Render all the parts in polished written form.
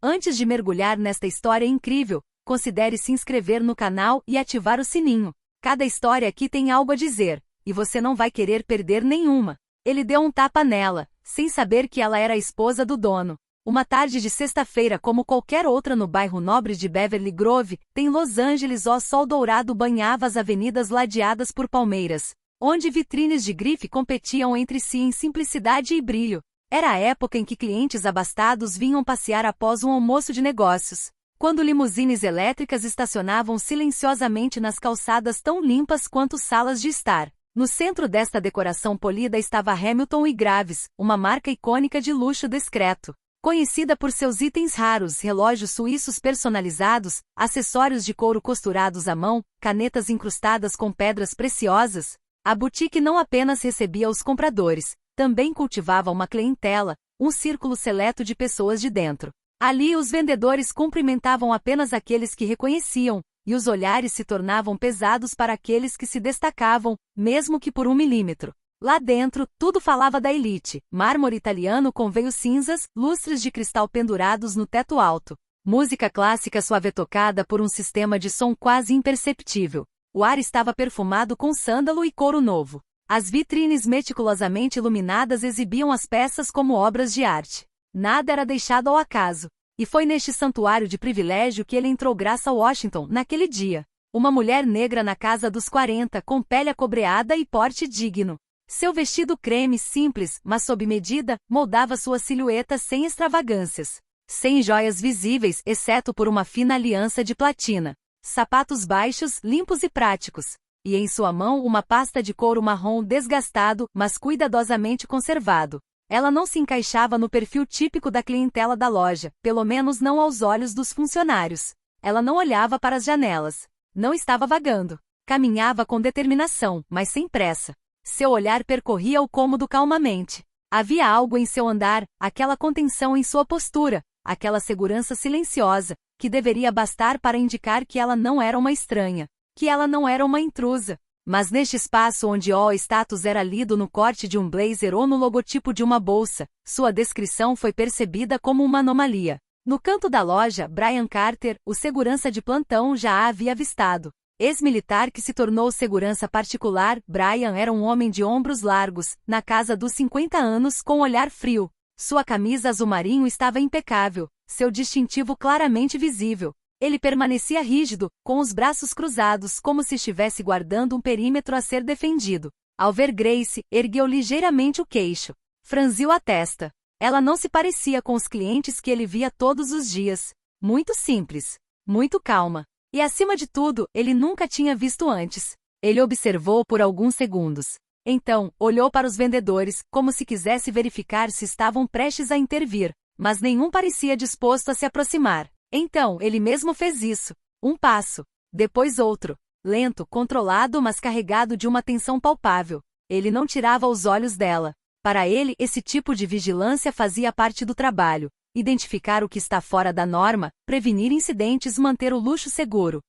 Antes de mergulhar nesta história incrível, considere se inscrever no canal e ativar o sininho. Cada história aqui tem algo a dizer, e você não vai querer perder nenhuma. Ele deu um tapa nela, sem saber que ela era a esposa do dono. Uma tarde de sexta-feira como qualquer outra no bairro nobre de Beverly Grove, em Los Angeles, o sol dourado banhava as avenidas ladeadas por palmeiras, onde vitrines de grife competiam entre si em simplicidade e brilho. Era a época em que clientes abastados vinham passear após um almoço de negócios, quando limusines elétricas estacionavam silenciosamente nas calçadas tão limpas quanto salas de estar. No centro desta decoração polida estava Hamilton e Graves, uma marca icônica de luxo discreto. Conhecida por seus itens raros, relógios suíços personalizados, acessórios de couro costurados à mão, canetas incrustadas com pedras preciosas, a boutique não apenas recebia os compradores, também cultivava uma clientela, um círculo seleto de pessoas de dentro. Ali os vendedores cumprimentavam apenas aqueles que reconheciam, e os olhares se tornavam pesados para aqueles que se destacavam, mesmo que por 1 milímetro. Lá dentro, tudo falava da elite: mármore italiano com veios cinzas, lustres de cristal pendurados no teto alto. Música clássica suave tocada por um sistema de som quase imperceptível. O ar estava perfumado com sândalo e couro novo. As vitrines meticulosamente iluminadas exibiam as peças como obras de arte. Nada era deixado ao acaso. E foi neste santuário de privilégio que ele entrou graça a Washington naquele dia. Uma mulher negra na casa dos 40, com pele acobreada e porte digno. Seu vestido creme simples, mas sob medida, moldava sua silhueta sem extravagâncias. Sem joias visíveis, exceto por uma fina aliança de platina. Sapatos baixos, limpos e práticos. E em sua mão uma pasta de couro marrom desgastado, mas cuidadosamente conservado. Ela não se encaixava no perfil típico da clientela da loja, pelo menos não aos olhos dos funcionários. Ela não olhava para as janelas. Não estava vagando. Caminhava com determinação, mas sem pressa. Seu olhar percorria o cômodo calmamente. Havia algo em seu andar, aquela contenção em sua postura, aquela segurança silenciosa, que deveria bastar para indicar que ela não era uma estranha, que ela não era uma intrusa. Mas neste espaço onde o status era lido no corte de um blazer ou no logotipo de uma bolsa, sua descrição foi percebida como uma anomalia. No canto da loja, Brian Carter, o segurança de plantão, já a havia avistado. Ex-militar que se tornou segurança particular, Brian era um homem de ombros largos, na casa dos 50 anos, com olhar frio. Sua camisa azul marinho estava impecável, seu distintivo claramente visível. Ele permanecia rígido, com os braços cruzados, como se estivesse guardando um perímetro a ser defendido. Ao ver Grace, ergueu ligeiramente o queixo. Franziu a testa. Ela não se parecia com os clientes que ele via todos os dias. Muito simples. Muito calma. E acima de tudo, ele nunca tinha visto antes. Ele observou por alguns segundos. Então, olhou para os vendedores, como se quisesse verificar se estavam prestes a intervir, mas nenhum parecia disposto a se aproximar. Então, ele mesmo fez isso. Um passo. Depois outro. Lento, controlado, mas carregado de uma tensão palpável. Ele não tirava os olhos dela. Para ele, esse tipo de vigilância fazia parte do trabalho. Identificar o que está fora da norma, prevenir incidentes, manter o luxo seguro.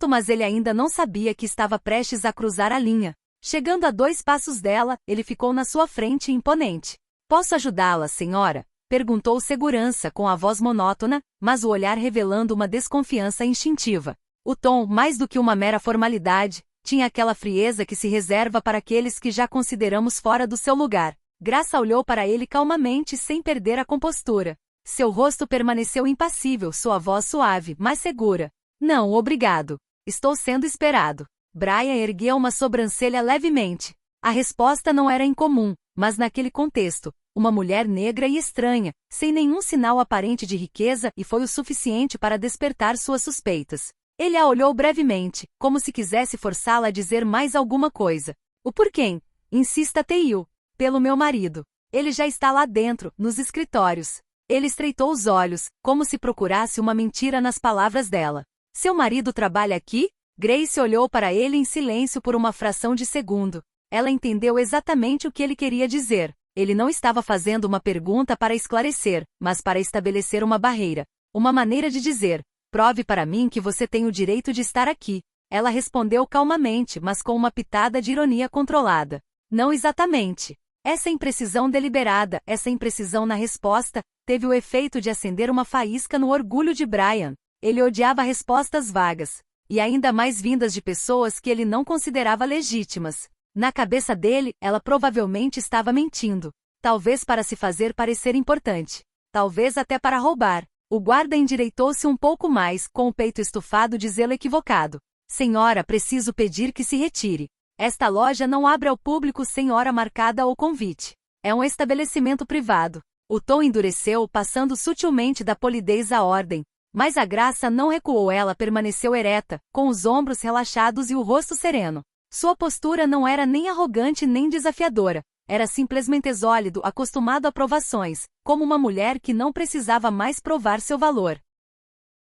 Mas ele ainda não sabia que estava prestes a cruzar a linha. Chegando a 2 passos dela, ele ficou na sua frente imponente. "Posso ajudá-la, senhora?" perguntou o segurança com a voz monótona, mas o olhar revelando uma desconfiança instintiva. O tom, mais do que uma mera formalidade, tinha aquela frieza que se reserva para aqueles que já consideramos fora do seu lugar. Graça olhou para ele calmamente sem perder a compostura. Seu rosto permaneceu impassível, sua voz suave, mas segura. "Não, obrigado. Estou sendo esperado." Brian ergueu uma sobrancelha levemente. A resposta não era incomum, mas naquele contexto, uma mulher negra e estranha, sem nenhum sinal aparente de riqueza, e foi o suficiente para despertar suas suspeitas. Ele a olhou brevemente, como se quisesse forçá-la a dizer mais alguma coisa. "O por quem?" "Insista Teiu. Pelo meu marido. Ele já está lá dentro, nos escritórios." Ele estreitou os olhos, como se procurasse uma mentira nas palavras dela. "Seu marido trabalha aqui?" Grace olhou para ele em silêncio por uma fração de segundo. Ela entendeu exatamente o que ele queria dizer. Ele não estava fazendo uma pergunta para esclarecer, mas para estabelecer uma barreira. Uma maneira de dizer: "Prove para mim que você tem o direito de estar aqui." Ela respondeu calmamente, mas com uma pitada de ironia controlada. "Não exatamente." Essa imprecisão deliberada, essa imprecisão na resposta, teve o efeito de acender uma faísca no orgulho de Brian. Ele odiava respostas vagas, e ainda mais vindas de pessoas que ele não considerava legítimas. Na cabeça dele, ela provavelmente estava mentindo. Talvez para se fazer parecer importante. Talvez até para roubar. O guarda endireitou-se um pouco mais, com o peito estufado de zelo equivocado. Senhora, preciso pedir que se retire. Esta loja não abre ao público sem hora marcada ou convite. É um estabelecimento privado. O tom endureceu, passando sutilmente da polidez à ordem. Mas a Graça não recuou, ela permaneceu ereta, com os ombros relaxados e o rosto sereno. Sua postura não era nem arrogante nem desafiadora. Era simplesmente exólido, acostumado a provações, como uma mulher que não precisava mais provar seu valor.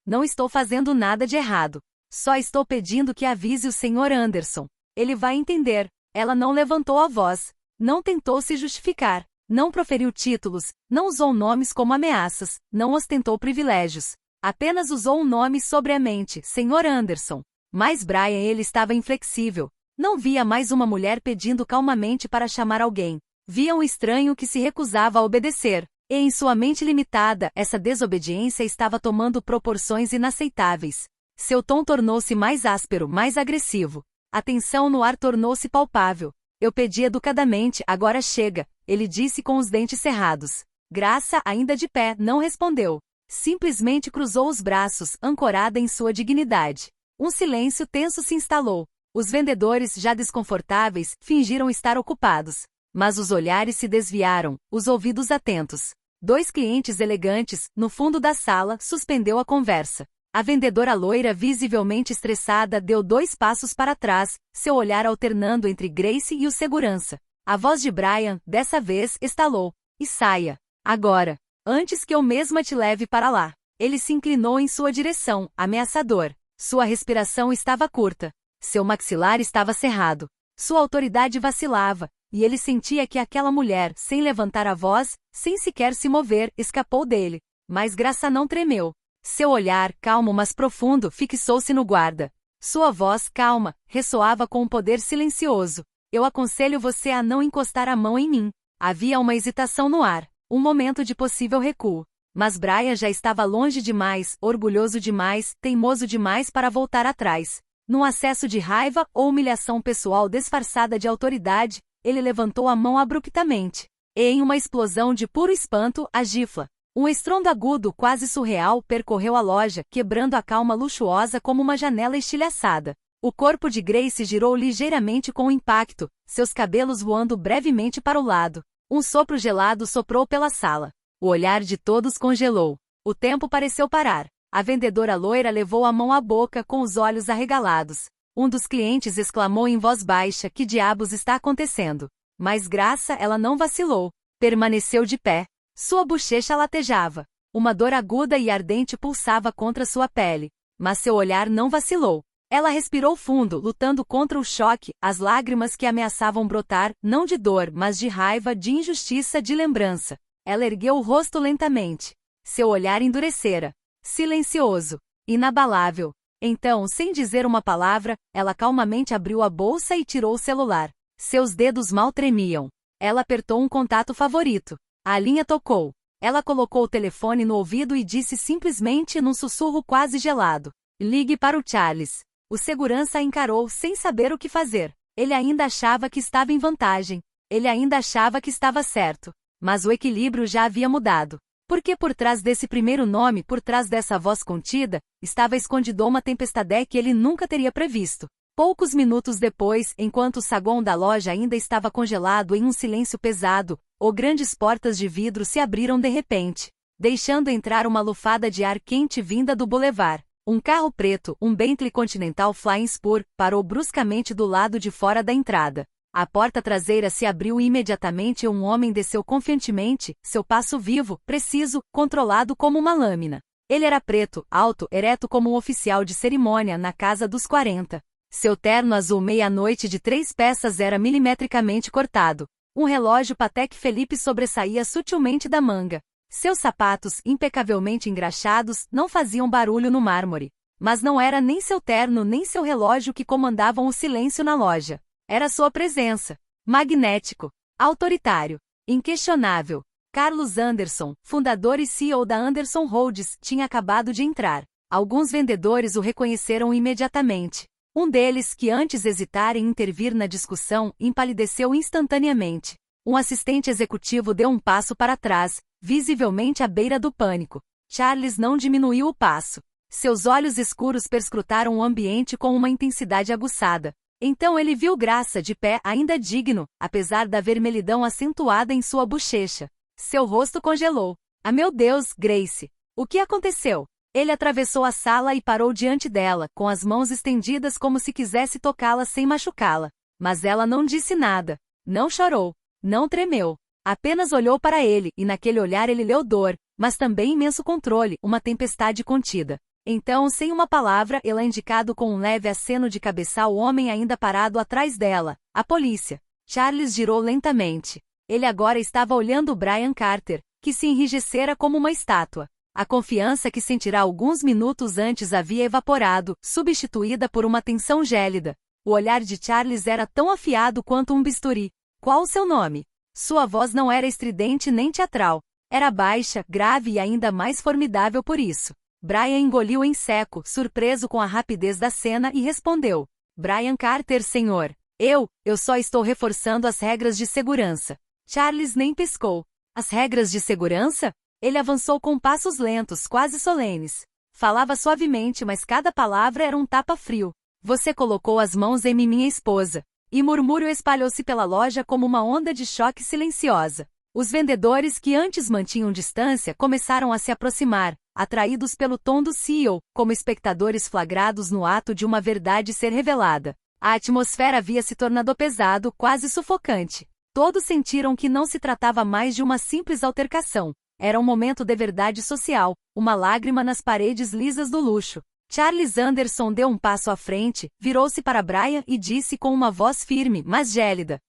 Não estou fazendo nada de errado. Só estou pedindo que avise o Sr. Anderson. Ele vai entender. Ela não levantou a voz. Não tentou se justificar. Não proferiu títulos. Não usou nomes como ameaças. Não ostentou privilégios. Apenas usou um nome sobriamente, Sr. Anderson. Mas Brian, ele estava inflexível. Não via mais uma mulher pedindo calmamente para chamar alguém. Via um estranho que se recusava a obedecer. E em sua mente limitada, essa desobediência estava tomando proporções inaceitáveis. Seu tom tornou-se mais áspero, mais agressivo. A tensão no ar tornou-se palpável. Eu pedi educadamente, agora chega, ele disse com os dentes cerrados. Graça, ainda de pé, não respondeu. Simplesmente cruzou os braços, ancorada em sua dignidade. Um silêncio tenso se instalou. Os vendedores, já desconfortáveis, fingiram estar ocupados. Mas os olhares se desviaram, os ouvidos atentos. 2 clientes elegantes, no fundo da sala, suspendeu a conversa. A vendedora loira, visivelmente estressada, deu 2 passos para trás, seu olhar alternando entre Grace e o segurança. A voz de Brian, dessa vez, estalou. E saia. Agora. Antes que eu mesma te leve para lá. Ele se inclinou em sua direção, ameaçador. Sua respiração estava curta. Seu maxilar estava cerrado. Sua autoridade vacilava, e ele sentia que aquela mulher, sem levantar a voz, sem sequer se mover, escapou dele. Mas Graça não tremeu. Seu olhar, calmo mas profundo, fixou-se no guarda. Sua voz, calma, ressoava com um poder silencioso. Eu aconselho você a não encostar a mão em mim. Havia uma hesitação no ar, um momento de possível recuo. Mas Brian já estava longe demais, orgulhoso demais, teimoso demais para voltar atrás. Num acesso de raiva ou humilhação pessoal disfarçada de autoridade, ele levantou a mão abruptamente. E em uma explosão de puro espanto, a gifla. Um estrondo agudo, quase surreal, percorreu a loja, quebrando a calma luxuosa como uma janela estilhaçada. O corpo de Grace girou ligeiramente com o impacto, seus cabelos voando brevemente para o lado. Um sopro gelado soprou pela sala. O olhar de todos congelou. O tempo pareceu parar. A vendedora loira levou a mão à boca com os olhos arregalados. Um dos clientes exclamou em voz baixa: que diabos está acontecendo? Mas Graça, ela não vacilou. Permaneceu de pé. Sua bochecha latejava. Uma dor aguda e ardente pulsava contra sua pele. Mas seu olhar não vacilou. Ela respirou fundo, lutando contra o choque, as lágrimas que ameaçavam brotar, não de dor, mas de raiva, de injustiça, de lembrança. Ela ergueu o rosto lentamente. Seu olhar endurecera. Silencioso. Inabalável. Então, sem dizer uma palavra, ela calmamente abriu a bolsa e tirou o celular. Seus dedos mal tremiam. Ela apertou um contato favorito. A linha tocou. Ela colocou o telefone no ouvido e disse simplesmente num sussurro quase gelado: ligue para o Charles. O segurança a encarou sem saber o que fazer. Ele ainda achava que estava em vantagem. Ele ainda achava que estava certo. Mas o equilíbrio já havia mudado. Porque por trás desse primeiro nome, por trás dessa voz contida, estava escondido uma tempestade que ele nunca teria previsto. Poucos minutos depois, enquanto o saguão da loja ainda estava congelado em um silêncio pesado, ou grandes portas de vidro se abriram de repente, deixando entrar uma lufada de ar quente vinda do boulevard. Um carro preto, um Bentley Continental Flying Spur, parou bruscamente do lado de fora da entrada. A porta traseira se abriu e imediatamente um homem desceu confiantemente, seu passo vivo, preciso, controlado como uma lâmina. Ele era preto, alto, ereto como um oficial de cerimônia na casa dos 40. Seu terno azul meia-noite de 3 peças era milimetricamente cortado. Um relógio Patek Philippe sobressaía sutilmente da manga. Seus sapatos, impecavelmente engraxados, não faziam barulho no mármore. Mas não era nem seu terno nem seu relógio que comandavam o silêncio na loja. Era sua presença. Magnético. Autoritário. Inquestionável. Carlos Anderson, fundador e CEO da Anderson Holdings, tinha acabado de entrar. Alguns vendedores o reconheceram imediatamente. Um deles, que antes hesitara em intervir na discussão, empalideceu instantaneamente. Um assistente executivo deu um passo para trás, visivelmente à beira do pânico. Charles não diminuiu o passo. Seus olhos escuros perscrutaram o ambiente com uma intensidade aguçada. Então ele viu Graça de pé, ainda digno, apesar da vermelhidão acentuada em sua bochecha. Seu rosto congelou. Ah, meu Deus, Grace! O que aconteceu? Ele atravessou a sala e parou diante dela, com as mãos estendidas como se quisesse tocá-la sem machucá-la. Mas ela não disse nada. Não chorou. Não tremeu. Apenas olhou para ele, e naquele olhar ele leu dor, mas também imenso controle, uma tempestade contida. Então, sem uma palavra, ela indicado com um leve aceno de cabeça ao homem ainda parado atrás dela. A polícia. Charles girou lentamente. Ele agora estava olhando Brian Carter, que se enrijecera como uma estátua. A confiança que sentira alguns minutos antes havia evaporado, substituída por uma tensão gélida. O olhar de Charles era tão afiado quanto um bisturi. Qual o seu nome? Sua voz não era estridente nem teatral. Era baixa, grave e ainda mais formidável por isso. Brian engoliu em seco, surpreso com a rapidez da cena, e respondeu: Brian Carter, senhor. Eu só estou reforçando as regras de segurança. Charles nem piscou. As regras de segurança? Ele avançou com passos lentos, quase solenes. Falava suavemente, mas cada palavra era um tapa frio. Você colocou as mãos em mim, minha esposa. E murmúrio espalhou-se pela loja como uma onda de choque silenciosa. Os vendedores que antes mantinham distância começaram a se aproximar, atraídos pelo tom do CEO, como espectadores flagrados no ato de uma verdade ser revelada. A atmosfera havia se tornado pesado, quase sufocante. Todos sentiram que não se tratava mais de uma simples altercação. Era um momento de verdade social, uma lágrima nas paredes lisas do luxo. Charles Anderson deu um passo à frente, virou-se para Brian e disse com uma voz firme, mas gélida: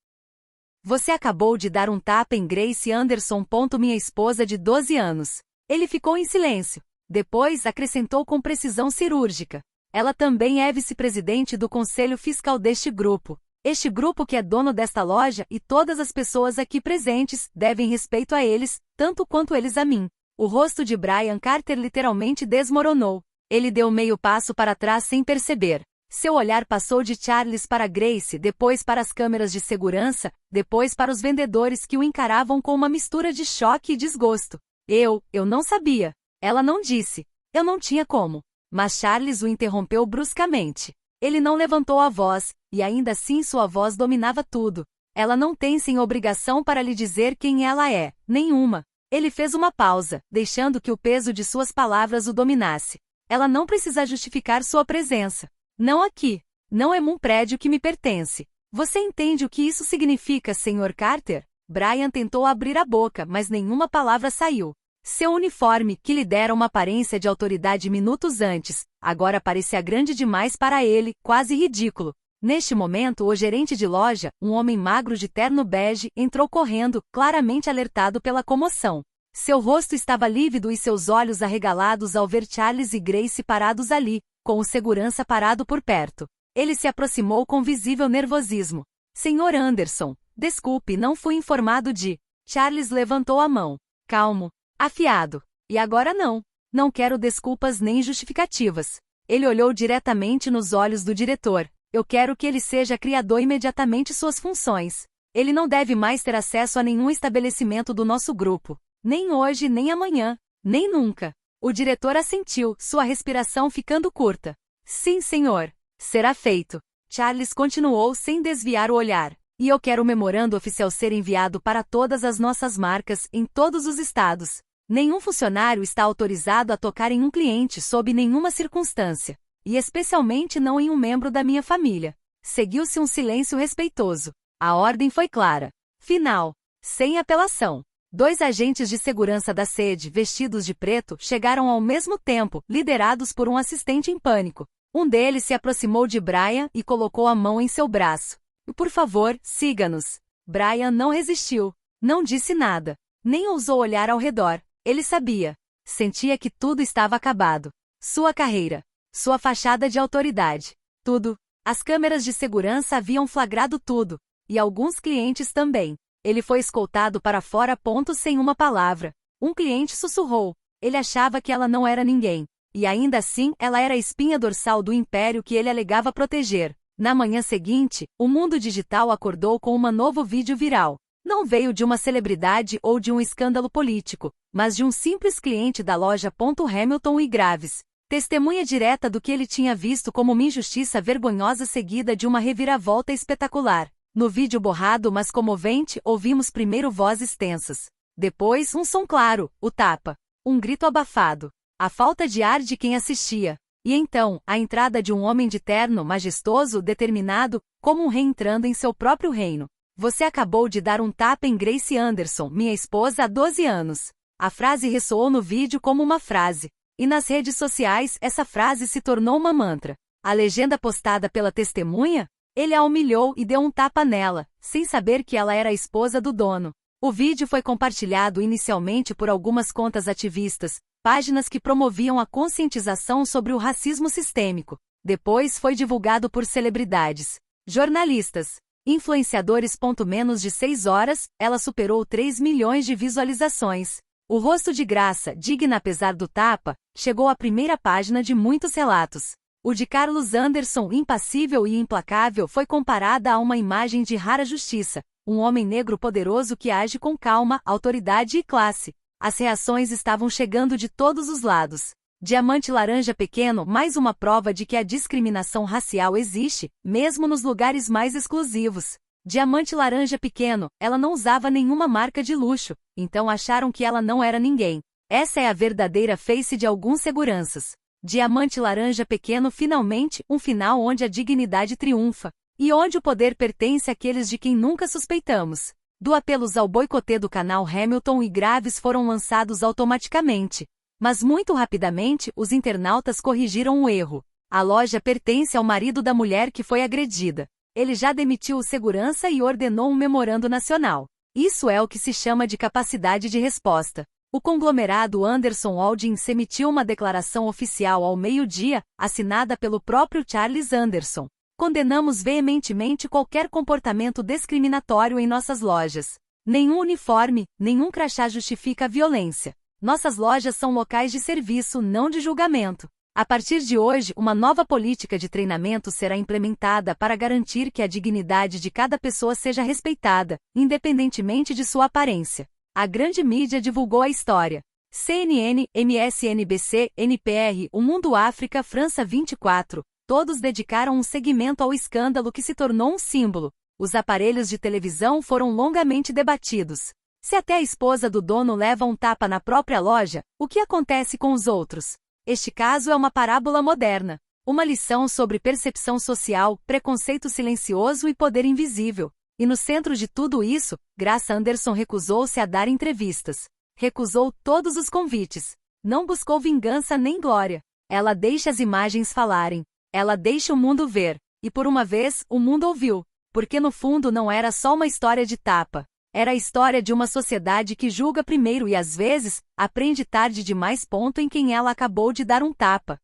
Você acabou de dar um tapa em Grace Anderson. Minha esposa de 12 anos. Ele ficou em silêncio. Depois acrescentou com precisão cirúrgica: Ela também é vice-presidente do conselho fiscal deste grupo. Este grupo que é dono desta loja e todas as pessoas aqui presentes devem respeito a eles, tanto quanto eles a mim. O rosto de Brian Carter literalmente desmoronou. Ele deu meio passo para trás sem perceber. Seu olhar passou de Charles para Grace, depois para as câmeras de segurança, depois para os vendedores que o encaravam com uma mistura de choque e desgosto. Eu não sabia. Ela não disse. Eu não tinha como. Mas Charles o interrompeu bruscamente. Ele não levantou a voz, e ainda assim sua voz dominava tudo. Ela não tem sem obrigação para lhe dizer quem ela é, nenhuma. Ele fez uma pausa, deixando que o peso de suas palavras o dominasse. Ela não precisa justificar sua presença. Não aqui. Não é um prédio que me pertence. Você entende o que isso significa, Sr. Carter? Brian tentou abrir a boca, mas nenhuma palavra saiu. Seu uniforme, que lhe dera uma aparência de autoridade minutos antes, agora parecia grande demais para ele, quase ridículo. Neste momento, o gerente de loja, um homem magro de terno bege, entrou correndo, claramente alertado pela comoção. Seu rosto estava lívido e seus olhos arregalados ao ver Charles e Grace parados ali, com o segurança parado por perto. Ele se aproximou com visível nervosismo. Sr. Anderson, desculpe, não fui informado de... Charles levantou a mão. Calmo. Afiado. E agora não. Não quero desculpas nem justificativas. Ele olhou diretamente nos olhos do diretor. Eu quero que ele seja criador imediatamente suas funções. Ele não deve mais ter acesso a nenhum estabelecimento do nosso grupo. Nem hoje, nem amanhã. Nem nunca. O diretor assentiu, sua respiração ficando curta. Sim, senhor. Será feito. Charles continuou sem desviar o olhar. E eu quero o memorando oficial ser enviado para todas as nossas marcas, em todos os estados. Nenhum funcionário está autorizado a tocar em um cliente sob nenhuma circunstância. E especialmente não em um membro da minha família. Seguiu-se um silêncio respeitoso. A ordem foi clara. Final. Sem apelação. 2 agentes de segurança da sede, vestidos de preto, chegaram ao mesmo tempo, liderados por um assistente em pânico. Um deles se aproximou de Brian e colocou a mão em seu braço. Por favor, siga-nos. Brian não resistiu. Não disse nada. Nem ousou olhar ao redor. Ele sabia. Sentia que tudo estava acabado. Sua carreira. Sua fachada de autoridade. Tudo. As câmeras de segurança haviam flagrado tudo. E alguns clientes também. Ele foi escoltado para fora. Sem uma palavra. Um cliente sussurrou. Ele achava que ela não era ninguém. E ainda assim, ela era a espinha dorsal do império que ele alegava proteger. Na manhã seguinte, o mundo digital acordou com um novo vídeo viral. Não veio de uma celebridade ou de um escândalo político, mas de um simples cliente da loja. Hamilton e Graves. Testemunha direta do que ele tinha visto como uma injustiça vergonhosa seguida de uma reviravolta espetacular. No vídeo borrado mas comovente, ouvimos primeiro vozes tensas. Depois, um som claro, o tapa. Um grito abafado. A falta de ar de quem assistia. E então, a entrada de um homem de terno, majestoso, determinado, como um rei entrando em seu próprio reino. Você acabou de dar um tapa em Grace Anderson, minha esposa há 12 anos. A frase ressoou no vídeo como uma frase. E nas redes sociais, essa frase se tornou uma mantra. A legenda postada pela testemunha? Ele a humilhou e deu um tapa nela, sem saber que ela era a esposa do dono. O vídeo foi compartilhado inicialmente por algumas contas ativistas, páginas que promoviam a conscientização sobre o racismo sistêmico. Depois foi divulgado por celebridades, jornalistas, influenciadores. Menos de 6 horas, ela superou 3 milhões de visualizações. O rosto de Graça, digna apesar do tapa, chegou à primeira página de muitos relatos. O de Carlos Anderson, impassível e implacável, foi comparada a uma imagem de rara justiça, um homem negro poderoso que age com calma, autoridade e classe. As reações estavam chegando de todos os lados. Diamante laranja pequeno, mais uma prova de que a discriminação racial existe, mesmo nos lugares mais exclusivos. Diamante laranja pequeno, ela não usava nenhuma marca de luxo, então acharam que ela não era ninguém. Essa é a verdadeira face de alguns seguranças. Diamante laranja pequeno, finalmente, um final onde a dignidade triunfa. E onde o poder pertence àqueles de quem nunca suspeitamos. Do apelos ao boicotê do canal Hamilton e Graves foram lançados automaticamente. Mas muito rapidamente, os internautas corrigiram o erro. A loja pertence ao marido da mulher que foi agredida. Ele já demitiu o segurança e ordenou um memorando nacional. Isso é o que se chama de capacidade de resposta. O conglomerado Anderson Holdings emitiu uma declaração oficial ao meio-dia, assinada pelo próprio Charles Anderson. Condenamos veementemente qualquer comportamento discriminatório em nossas lojas. Nenhum uniforme, nenhum crachá justifica a violência. Nossas lojas são locais de serviço, não de julgamento. A partir de hoje, uma nova política de treinamento será implementada para garantir que a dignidade de cada pessoa seja respeitada, independentemente de sua aparência. A grande mídia divulgou a história. CNN, MSNBC, NPR, O Mundo África, França 24, todos dedicaram um segmento ao escândalo que se tornou um símbolo. Os aparelhos de televisão foram longamente debatidos. Se até a esposa do dono leva um tapa na própria loja, o que acontece com os outros? Este caso é uma parábola moderna. Uma lição sobre percepção social, preconceito silencioso e poder invisível. E no centro de tudo isso, Graça Anderson recusou-se a dar entrevistas. Recusou todos os convites. Não buscou vingança nem glória. Ela deixa as imagens falarem. Ela deixa o mundo ver. E por uma vez, o mundo ouviu. Porque no fundo não era só uma história de tapa. Era a história de uma sociedade que julga primeiro e às vezes, aprende tarde demais. Em quem ela acabou de dar um tapa.